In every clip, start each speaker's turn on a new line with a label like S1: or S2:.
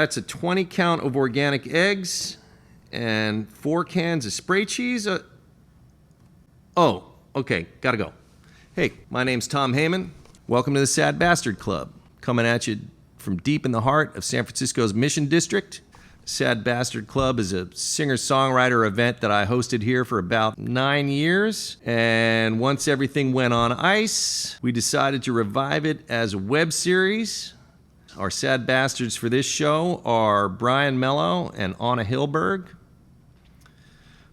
S1: that's a 20 count of organic eggs and 4 cans of spray cheese. Oh, okay, gotta go. Hey, my name's Tom Heyman. Welcome to the Sad Bastard Club, coming at you from deep in the heart of San Francisco's Mission District. Sad Bastard Club is a singer-songwriter event that I hosted here for about 9 years. And once everything went on ice, we decided to revive it as a web series. Our Sad Bastards for this show are Brian Mello and Anna Hillburg.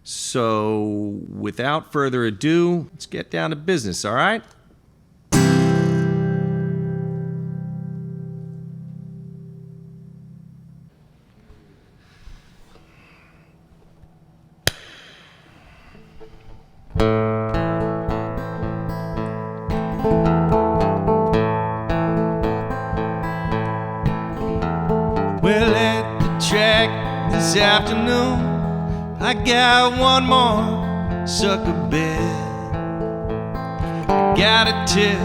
S1: So without further ado, let's get down to business, all right?
S2: Well, at the track this afternoon, I got one more sucker bet. I got a tip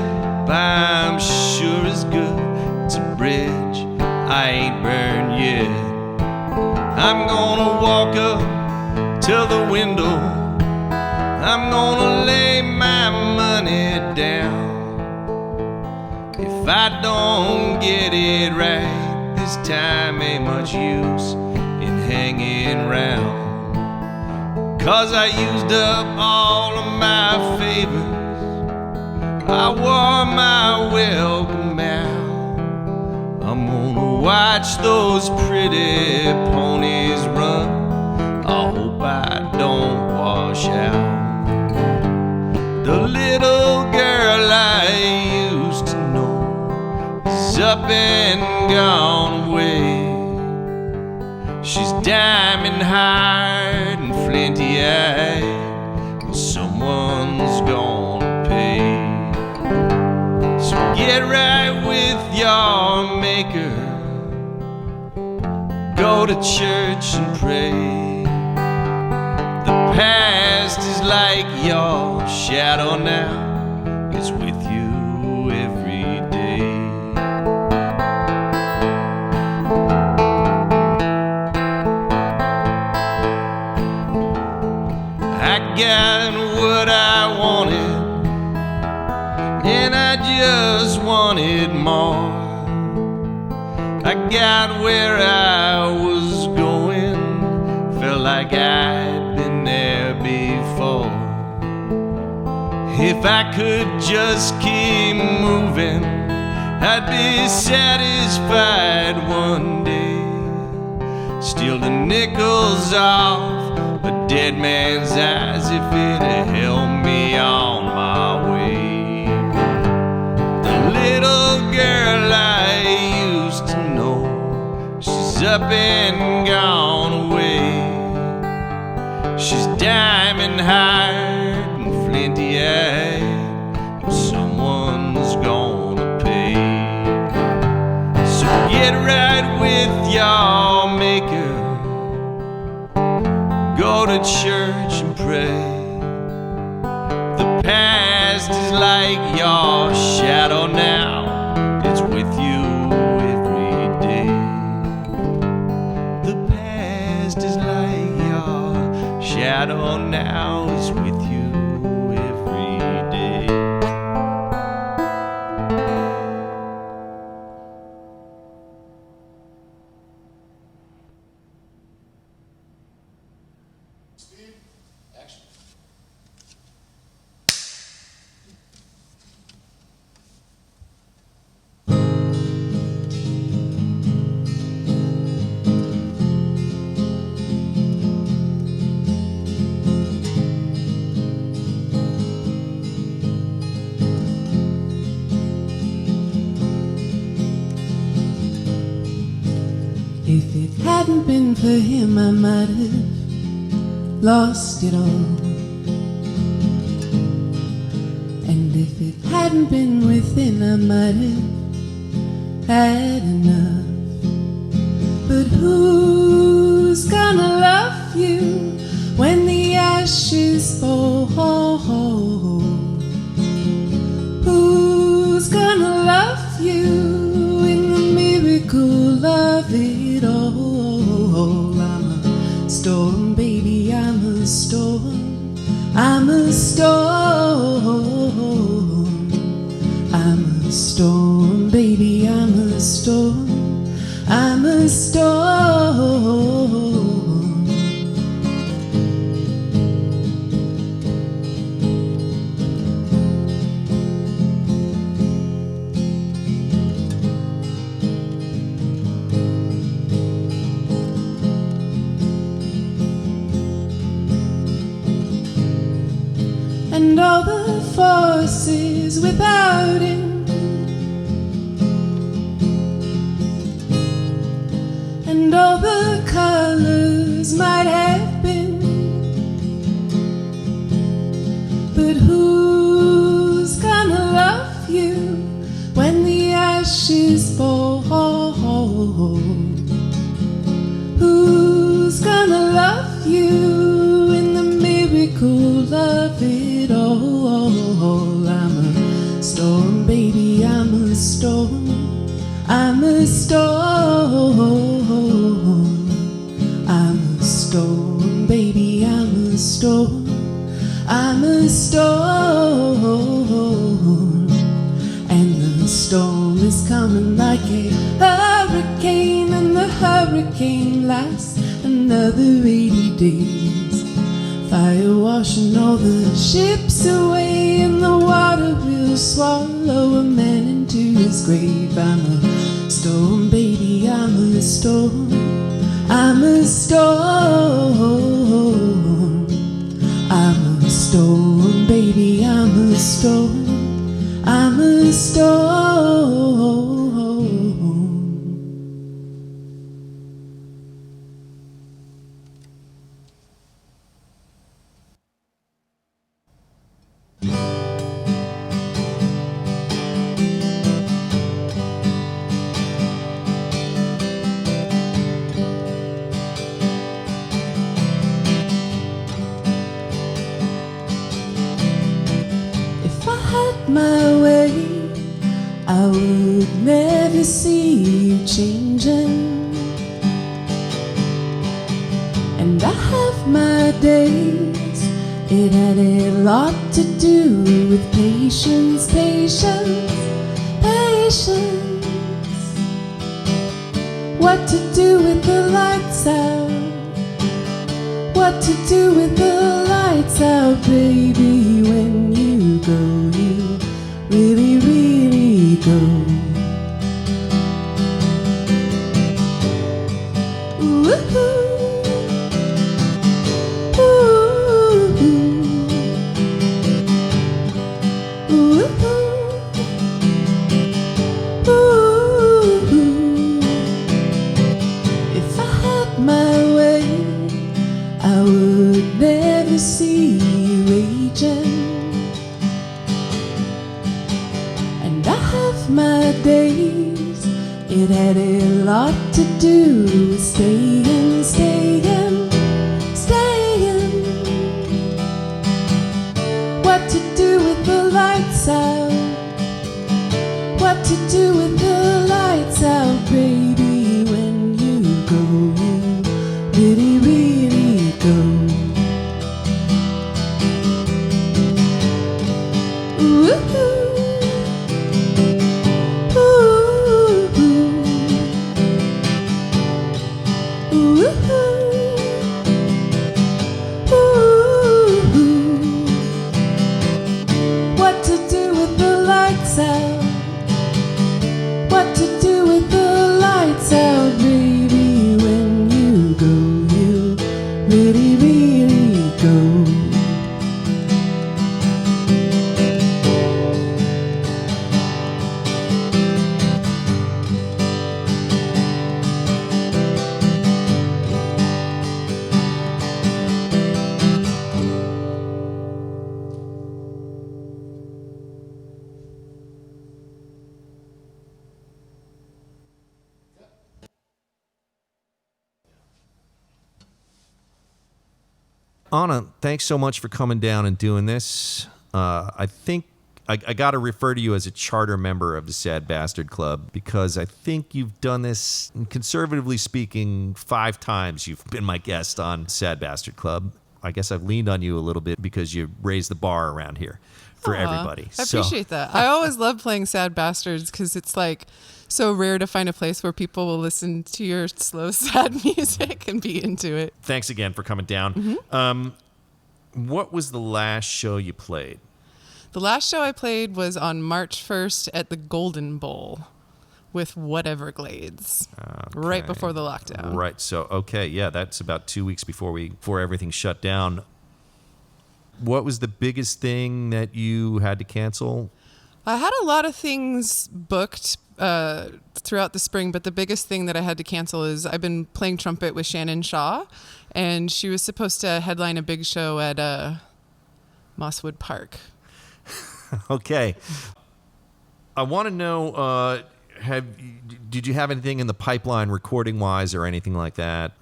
S2: I'm sure is good. It's a bridge I ain't burned yet. I'm gonna walk up to the window. I'm gonna lay my money down. If I don't get it right this time, ain't much use in hanging round. 'Cause I used up all of my favors. I wore my welcome out. I'm gonna watch those pretty ponies run. I hope I don't wash out. The little girl I used to know is up and gone away. She's diamond-haired and flinty-eyed, and someone's gonna pay. So get right with your maker. Go to church and pray. The past is like your shadow now. It's with you every day. I got what I wanted, and I just wanted more. I got where I was going, felt like I'd been there before. If I could just keep moving, I'd be satisfied one day. Steal the nickels off a dead man's eyes if it'd help me on my way. The little girl I used to know, she's up and gone away. She's diamond-haired and flinty-eyed, and someone's gonna pay. So get right with your maker. Go to church and pray. The past is like your shadow now. It's with you every day. The past is like your shadow now. It's with you every day.
S3: If it hadn't been for him, I might have lost it all. And if it hadn't been within, I might have had enough. But who's gonna love you when the ashes fall? Who's gonna love you in the miracle of it all? a storm. I'm a storm. I'm a storm, baby, I'm a storm. I'm a storm. And all the forces without him, and all the colors might have been, but who's gonna love you when the ashes fall? Who's gonna love you in the miracle of it all? I'm a storm, baby, I'm a storm. I'm a storm. I'm a storm, baby, I'm a storm. I'm a storm. And the storm is coming like a hurricane, and the hurricane lasts another 80 days. Fire washing all the ships away, and the water will swallow a man into his grave. I'm a storm, baby, I'm a storm. I'm a storm. I'm a storm, baby, I'm a storm. I'm a storm. My way, I would never see you changing. And I have my days, it had a lot to do with patience, patience, patience. What to do with the lights out? What to do with the lights out, baby, when you go, you really, really go. Ooh-hoo. Ooh-hoo. Ooh-hoo. Ooh-hoo. If I had my way, I would never see you aging. And I have my days, it had a lot to do with staying, staying, staying. What to do with the lights out? What to do with the lights out, baby, when you go, you really, really go. Ooh-hoo. What to do with the lights out? What to do with the lights out, baby, when you go, you really, really go.
S1: Anna, thanks so much for coming down and doing this. I think I got to refer to you as a charter member of the Sad Bastard Club, because I think you've done this, conservatively speaking, 5 times you've been my guest on Sad Bastard Club.
S4: I guess I've leaned on you a little bit because you raised the bar around here for everybody.
S3: I appreciate that. I always love playing Sad Bastards because it's like so rare to find a place where people will listen to your slow, sad music and be into it.
S4: Thanks again for coming down. What was the last show you played?
S3: The last show I played was on March 1st at the Golden Bowl with What Everglades, right before the lockdown.
S4: Right. So, okay. Yeah, that's about 2 weeks before everything shut down. What was the biggest thing that you had to cancel?
S3: I had a lot of things booked throughout the spring, but the biggest thing that I had to cancel is I've been playing trumpet with Shannon Shaw, and she was supposed to headline a big show at Mosswood Park.
S4: Okay. I want to know, did you have anything in the pipeline recording-wise or anything like that?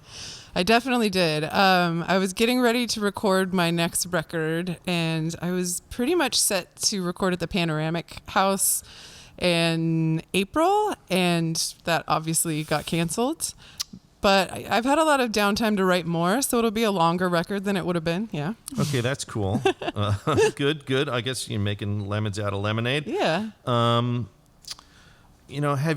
S3: I definitely did. I was getting ready to record my next record, and I was pretty much set to record at the Panoramic House in April, and that obviously got canceled. But I've had a lot of downtime to write more, so it'll be a longer record than it would have been, yeah.
S4: Okay, that's cool. Good. I guess you're making lemons out of lemonade.
S3: Yeah.
S4: Have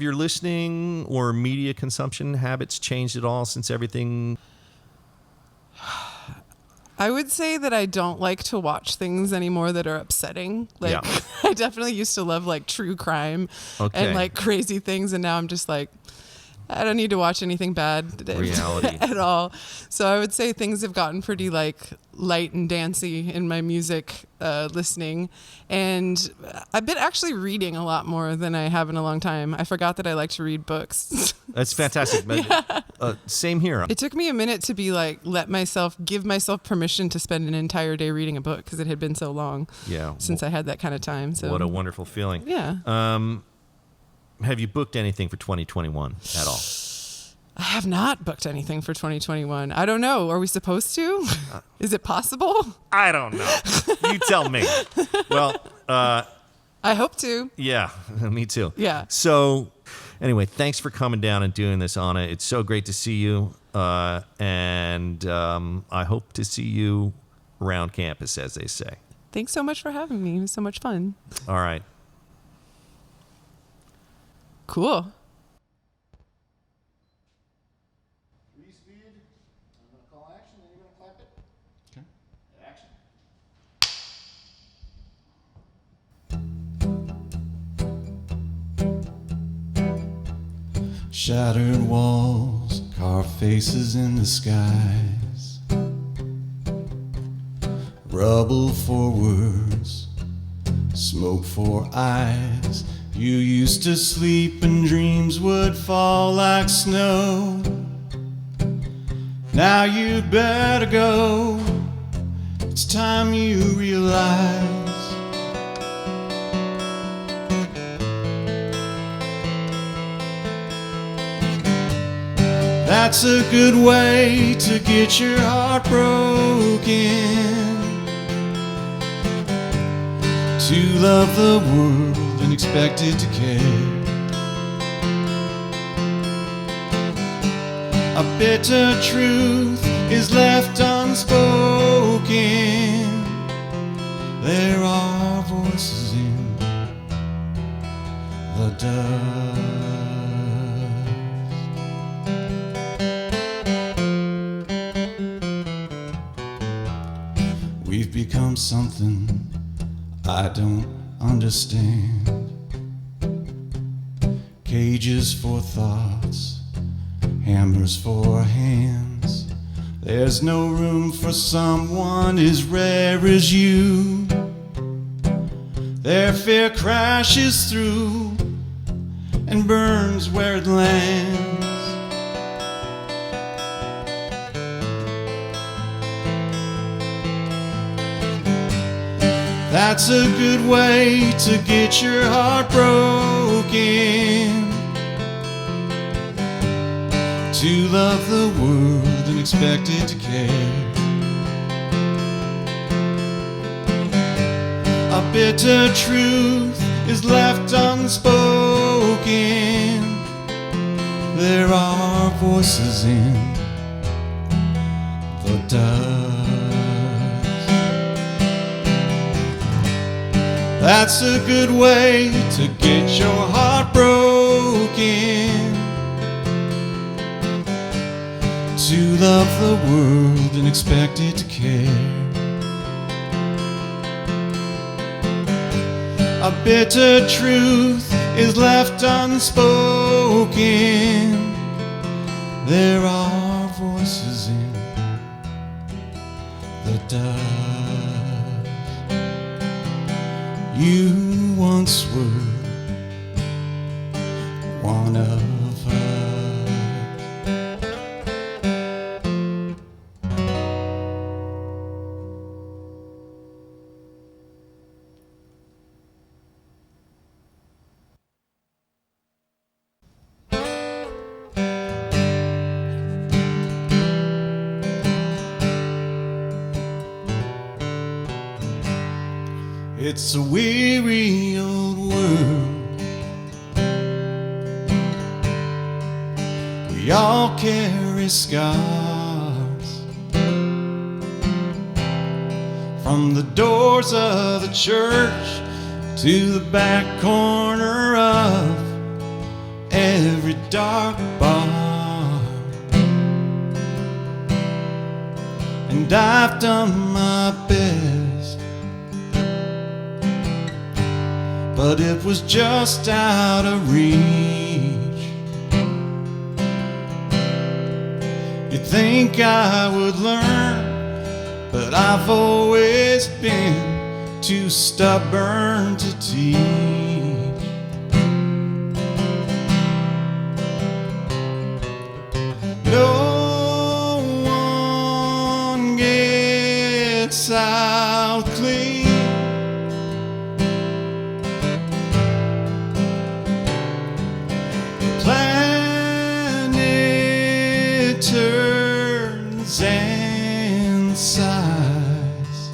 S4: your listening or media consumption habits changed at all since everything?
S3: I would say that I don't like to watch things anymore that are upsetting. Like,
S4: Yeah.
S3: I definitely used to love like true crime and like crazy things, and now I'm just like, I don't need to watch anything bad
S4: Reality.
S3: at all. So I would say things have gotten pretty like light and dancey in my music listening. And I've been actually reading a lot more than I have in a long time. I forgot that I like to read books.
S4: That's fantastic. Same here.
S3: It took me a minute to be like, give myself permission to spend an entire day reading a book because it had been so long since I had that kind of time. So
S4: what a wonderful feeling.
S3: Yeah.
S4: Have you booked anything for 2021 at all?
S3: I have not booked anything for 2021. I don't know. Are we supposed to? Is it possible?
S4: I don't know. You tell me. Well,
S3: I hope to.
S4: yeah, me too.
S3: Yeah.
S4: So, anyway, thanks for coming down and doing this, Anna. It's so great to see you, and I hope to see you around campus, as they say.
S3: Thanks so much for having me. It was so much fun.
S4: All right.
S3: Cool.
S5: 3-speed. I'm going to call action, and you're going to clap it.
S4: Okay.
S5: Action. Shattered walls, carved faces in the skies. Rubble for words, smoke for eyes. You used to sleep and dreams would fall like snow. Now you'd better go. It's time you realize. That's a good way to get your heart broken. To love the world and expect it to care. A bitter truth is left unspoken. There are voices in the dust. We've become something I don't understand. Cages for thoughts, hammers for hands. There's no room for someone as rare as you. Their fear crashes through and burns where it lands. That's a good way to get your heart broken. To love the world and expect it to care. A bitter truth is left unspoken. There are voices in the dark. That's a good way to get your heart broken. To love the world and expect it to care. A bitter truth is left unspoken. There are voices in the dark. You once were one of us. It's a weary old world. We all carry scars from the doors of the church to the back corner of every dark bar. And I've done my best, but it was just out of reach. You'd think I would learn, but I've always been too stubborn to teach. No one gets out clean. Planet turns and sighs.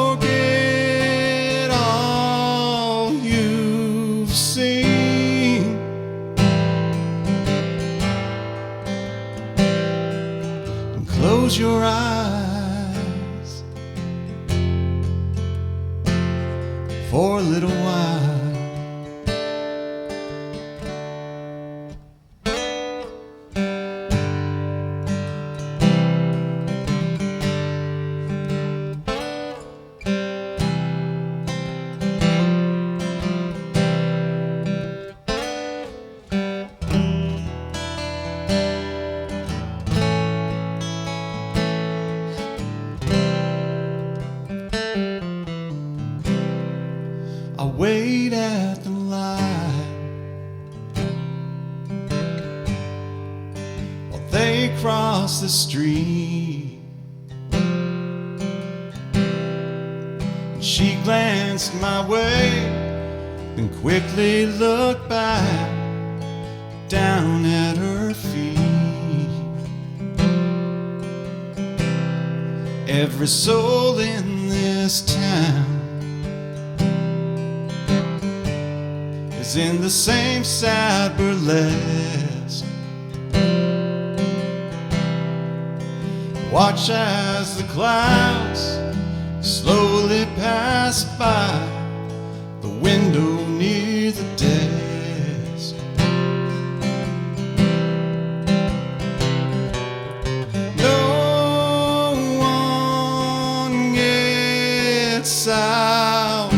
S5: Forget all you've seen. And close your eyes for a little while. I wait at the light while they cross the street. She glanced my way, then quickly looked back down at her feet. Every soul in this town is in the same sad burlesque. Watch as the clouds slowly pass by the window near the desk. No one gets out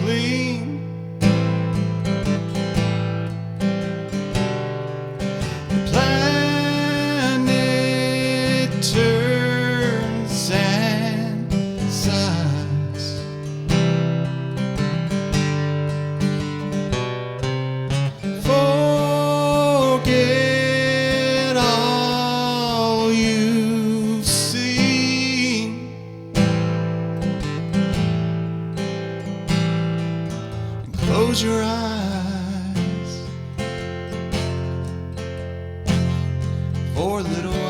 S5: clean. The planet turns and sighs. Forget all you've seen. And close your eyes for a little while.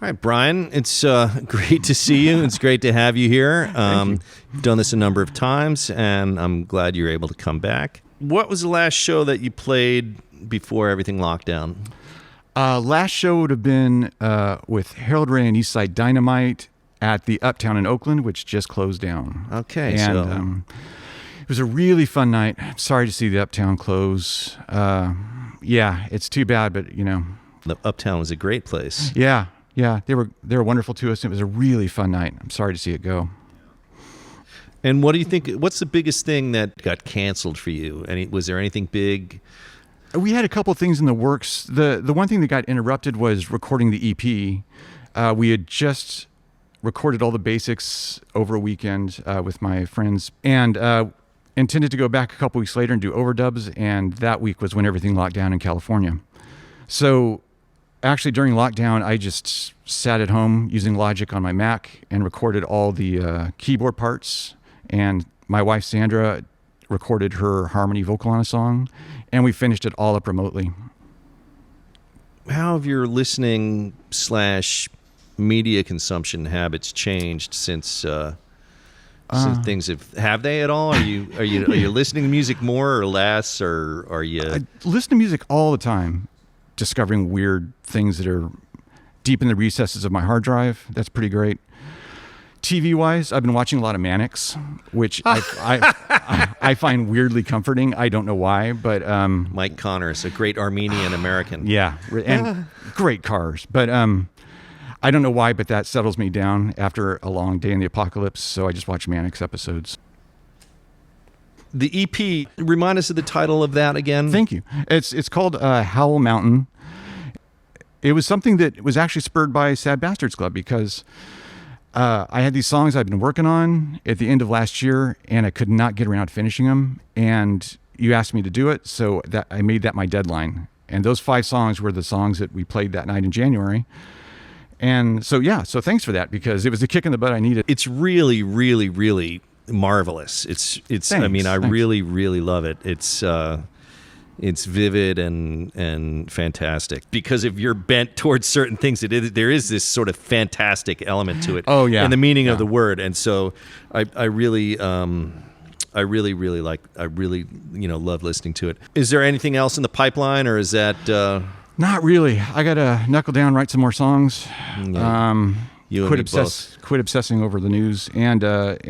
S4: All right, Brian, it's great to see you. It's great to have you here. You've done this a number of times, and I'm glad you're able to come back. What was the last show that you played before everything locked down?
S6: Last show would have been with Harold Ray and Eastside Dynamite at the Uptown in Oakland, which just closed down.
S4: Okay,
S6: and it was a really fun night. I'm sorry to see the Uptown close. Yeah, it's too bad, but
S4: the Uptown was a great place.
S6: Yeah, they were wonderful to us. It was a really fun night. I'm sorry to see it go.
S4: And what do you think? What's the biggest thing that got canceled for you? Was there anything big?
S6: We had a couple of things in the works. The one thing that got interrupted was recording the EP. We had just recorded all the basics over a weekend with my friends, and intended to go back a couple weeks later and do overdubs. And that week was when everything locked down in California. So actually, during lockdown, I just sat at home using Logic on my Mac and recorded all the keyboard parts. And my wife, Sandra, recorded her harmony vocal on a song, and we finished it all up remotely.
S4: How have your listening / media consumption habits changed since things have they at all? Are you listening to music more or less, or are you?
S6: I listen to music all the time, discovering weird things that are deep in the recesses of my hard drive. That's pretty great. TV-wise, I've been watching a lot of Mannix, which I find weirdly comforting. I don't know why, but
S4: Mike Connors, a great Armenian American.
S6: Yeah, and great cars. But I don't know why, but that settles me down after a long day in the apocalypse. So I just watch Mannix episodes.
S4: The EP, remind us of the title of that again.
S6: Thank you. It's called Howl Mountain. It was something that was actually spurred by Sad Bastards Club, because I had these songs I've been working on at the end of last year, and I could not get around to finishing them. And you asked me to do it, so that I made that my deadline. And those 5 songs were the songs that we played that night in January. And so thanks for that, because it was the kick in the butt I needed.
S4: It's really, really, really marvelous. It's.
S6: Thanks,
S4: I mean, I
S6: thanks.
S4: really, really love it. It's vivid and fantastic, because if you're bent towards certain things, there is this sort of fantastic element to it.
S6: Oh yeah,
S4: in the meaning of the word. And so I really love listening to it. Is there anything else in the pipeline, or is that?
S6: Not really. I gotta knuckle down, write some more songs.
S4: You and me both.
S6: Quit obsessing over the news, and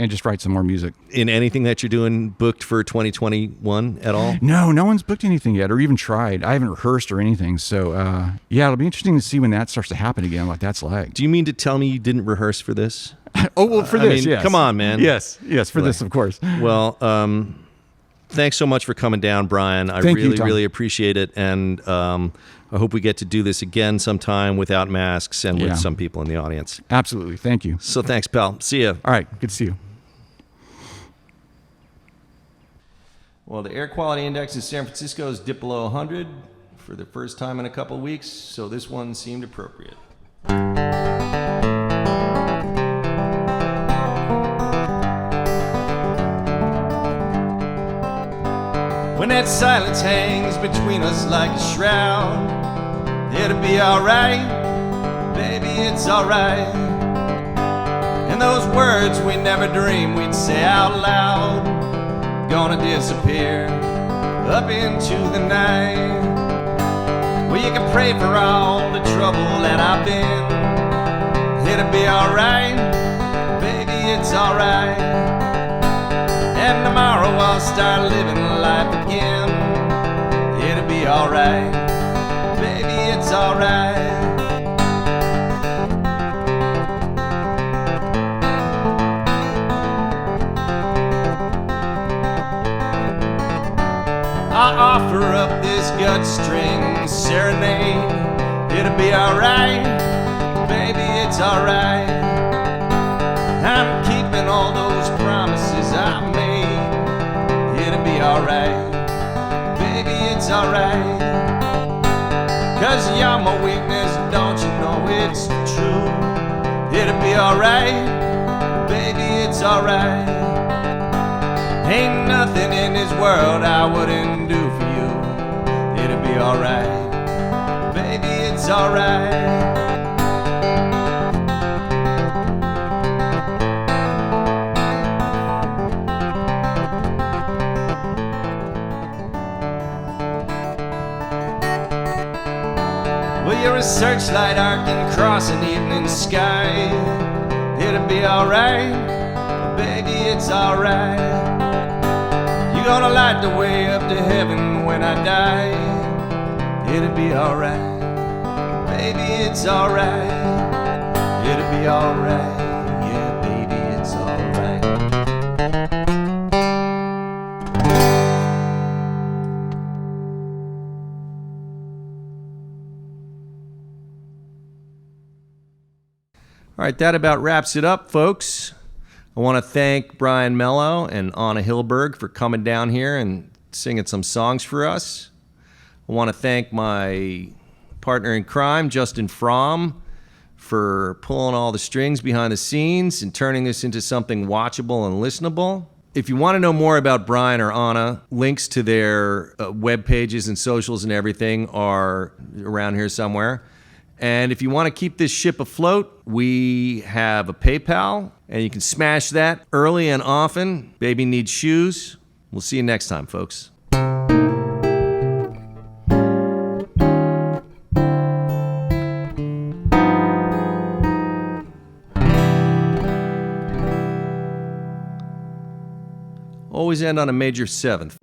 S6: just write some more music.
S4: In anything that you're doing booked for 2021 at all?
S6: No one's booked anything yet, or even tried. I haven't rehearsed or anything. So it'll be interesting to see when that starts to happen again, what that's like.
S4: Do you mean to tell me you didn't rehearse for this?
S6: Oh, well, for this, yes.
S4: Come on, man.
S6: Yes, for this, of course.
S4: Well, thanks so much for coming down, Brian. I
S6: Thank you,
S4: really,
S6: Tom.
S4: really appreciate it. And I hope we get to do this again sometime without masks and with some people in the audience.
S6: Absolutely. Thank you.
S4: So thanks, pal. See ya.
S6: All right. Good to see you.
S1: Well, the air quality index in San Francisco is dipped below 100 for the first time in a couple of weeks, so this one seemed appropriate.
S2: When that silence hangs between us like a shroud, it'll be alright, baby, it's alright. And those words we never dreamed we'd say out loud, gonna disappear up into the night. Well, you can pray for all the trouble that I've been, it'll be alright, baby, it's alright. And tomorrow I'll start living life again. It'll be alright, baby, it's alright. I offer up this gut string serenade. It'll be alright, baby, it's alright. I'm keeping all those promises I made. It'll be alright, baby, it's alright. 'Cause you're my weakness, don't you know it's true? It'll be alright, baby, it's alright. Ain't nothing in this world I wouldn't do for you. It'll be alright, baby, it's alright. searchlight arcing across an evening sky. It'll be alright, baby, it's alright. You're gonna light the way up to heaven when I die. It'll be alright, baby, it's alright. It'll be alright, yeah, baby, it's alright.
S1: All right, that about wraps it up, folks. I want to thank Brian Mello and Anna Hillburg for coming down here and singing some songs for us. I want to thank my partner in crime, Justin Fromm, for pulling all the strings behind the scenes and turning this into something watchable and listenable. If you want to know more about Brian or Anna, links to their web pages and socials and everything are around here somewhere. And if you want to keep this ship afloat, we have a PayPal, and you can smash that early and often. Baby needs shoes. We'll see you next time, folks. Always end on a major seventh.